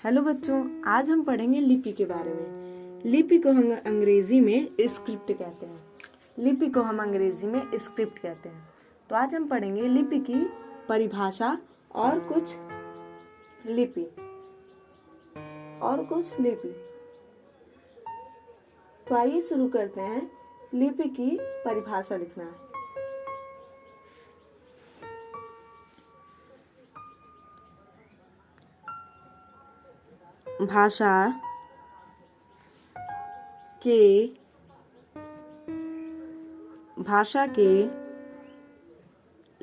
Hello बच्चों, आज हम पढ़ेंगे लिपि के बारे में। लिपि को हम अंग्रेजी में स्क्रिप्ट कहते हैं। लिपि को हम अंग्रेजी में स्क्रिप्ट कहते हैं। तो आज हम पढ़ेंगे लिपि की परिभाषा और कुछ लिपि तो आइए शुरू करते हैं लिपि की परिभाषा लिखना। भाषा के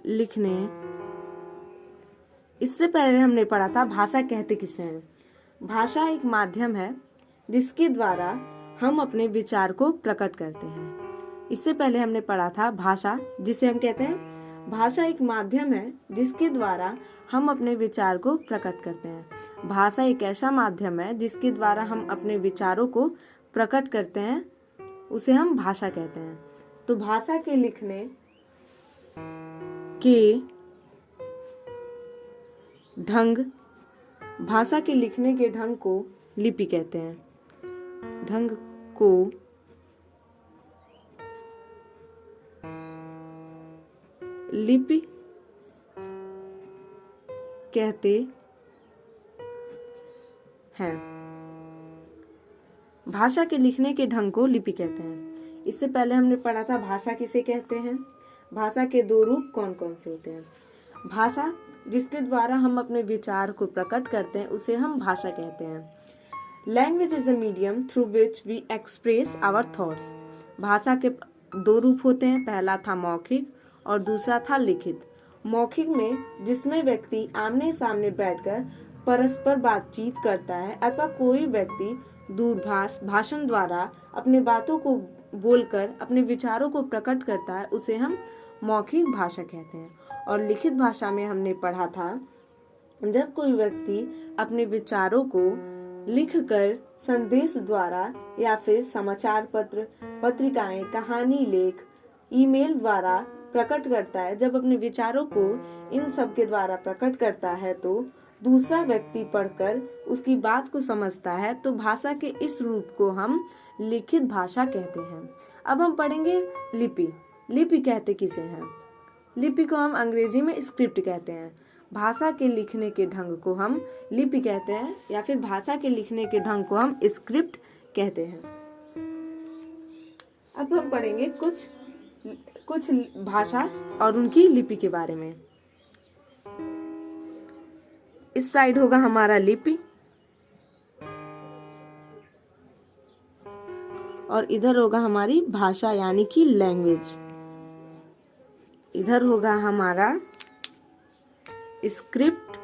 लिखने। इससे पहले हमने पढ़ा था भाषा कहते किसे हैं। भाषा एक माध्यम है जिसके द्वारा हम अपने विचार को प्रकट करते हैं। इससे पहले हमने पढ़ा था भाषा जिसे हम कहते हैं भाषा एक माध्यम है जिसके द्वारा हम अपने विचार को प्रकट करते हैं। भाषा एक ऐसा माध्यम है जिसके द्वारा हम अपने विचारों को प्रकट करते हैं, उसे हम भाषा कहते हैं। तो भाषा के लिखने के ढंग, भाषा के लिखने के ढंग को लिपि कहते हैं। ढंग को लिपि कहते हैं। भाषा के लिखने के ढंग को लिपि कहते हैं। इससे पहले हमने पढ़ा था भाषा किसे कहते हैं। भाषा के दो रूप कौन कौन से होते हैं। भाषा जिसके द्वारा हम अपने विचार को प्रकट करते हैं उसे हम भाषा कहते हैं। Language is a medium through which we express our thoughts. भाषा के दो रूप होते हैं, पहला था मौखिक और दूसरा था लिखित। मौखिक में जिसमें व्यक्ति आमने सामने बैठकर परस्पर बातचीत करता है अथवा कोई व्यक्ति दूरभाष भाषण द्वारा अपने बातों को बोलकर अपने विचारों को प्रकट करता है, उसे हम मौखिक भाषा कहते हैं। और लिखित भाषा में हमने पढ़ा था जब कोई व्यक्ति अपने विचारों को लिखकर संदेश द्वारा या फिर समाचार पत्र, पत्रिकाएं, कहानी लेख, ईमेल द्वारा प्रकट करता है। जब अपने विचारों को इन सब के द्वारा प्रकट करता है तो दूसरा व्यक्ति पढ़कर उसकी बात को समझता है। तो भाषा के इस रूप को हम लिखित भाषा कहते हैं। अब हम पढ़ेंगे लिपि। लिपि कहते किसे हैं। लिपि को हम अंग्रेजी में स्क्रिप्ट कहते हैं। भाषा के लिखने के ढंग को हम लिपि कहते हैं या फिर भाषा के लिखने के ढंग को हम स्क्रिप्ट कहते हैं। अब हम पढ़ेंगे कुछ भाषा और उनकी लिपि के बारे में। इस साइड होगा हमारा लिपि और इधर होगा हमारी भाषा यानी कि लैंग्वेज। इधर होगा हमारा स्क्रिप्ट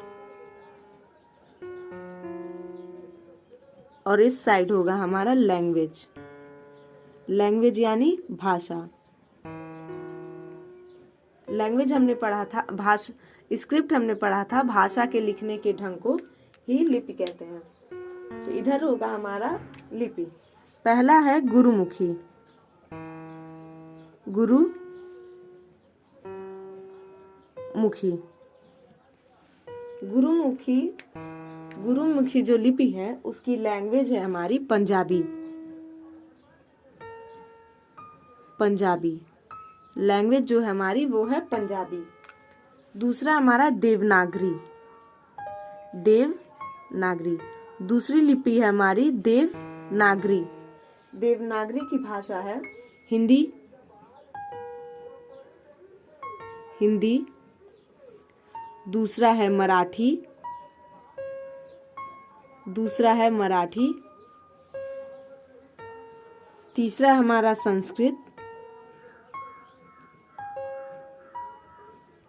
और इस साइड होगा हमारा लैंग्वेज। लैंग्वेज यानी भाषा। लैंग्वेज हमने पढ़ा था, स्क्रिप्ट हमने पढ़ा था भाषा के लिखने के ढंग को ही लिपि कहते हैं। तो इधर होगा हमारा लिपि। पहला है गुरुमुखी। गुरुमुखी जो लिपि है उसकी लैंग्वेज है हमारी पंजाबी। लैंग्वेज जो है हमारी वो है पंजाबी। दूसरा हमारा देवनागरी। दूसरी लिपि है हमारी देवनागरी। देवनागरी की भाषा है हिंदी। दूसरा है मराठी। तीसरा हमारा संस्कृत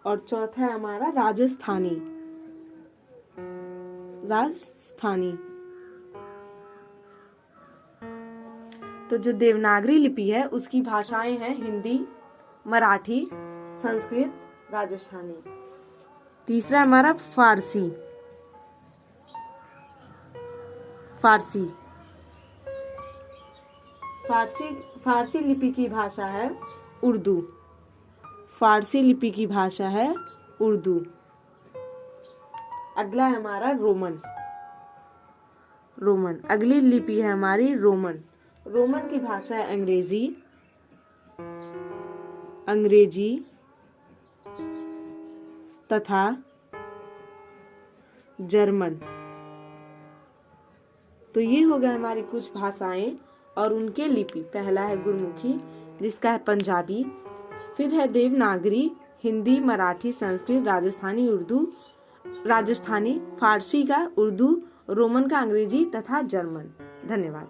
और चौथा है हमारा राजस्थानी। तो जो देवनागरी लिपि है उसकी भाषाएं हैं हिंदी, मराठी, संस्कृत, राजस्थानी। तीसरा हमारा फारसी लिपि की भाषा है उर्दू। अगला है हमारा रोमन। रोमन। अगली लिपि है हमारी रोमन। रोमन की भाषा है अंग्रेजी तथा जर्मन। तो ये हो गए हमारी कुछ भाषाएं और उनके लिपि। पहला है गुरमुखी, जिसका है पंजाबी, फिर है देवनागरी, हिंदी, मराठी, संस्कृत, राजस्थानी, फारसी का, उर्दू, रोमन का अंग्रेजी तथा जर्मन। धन्यवाद।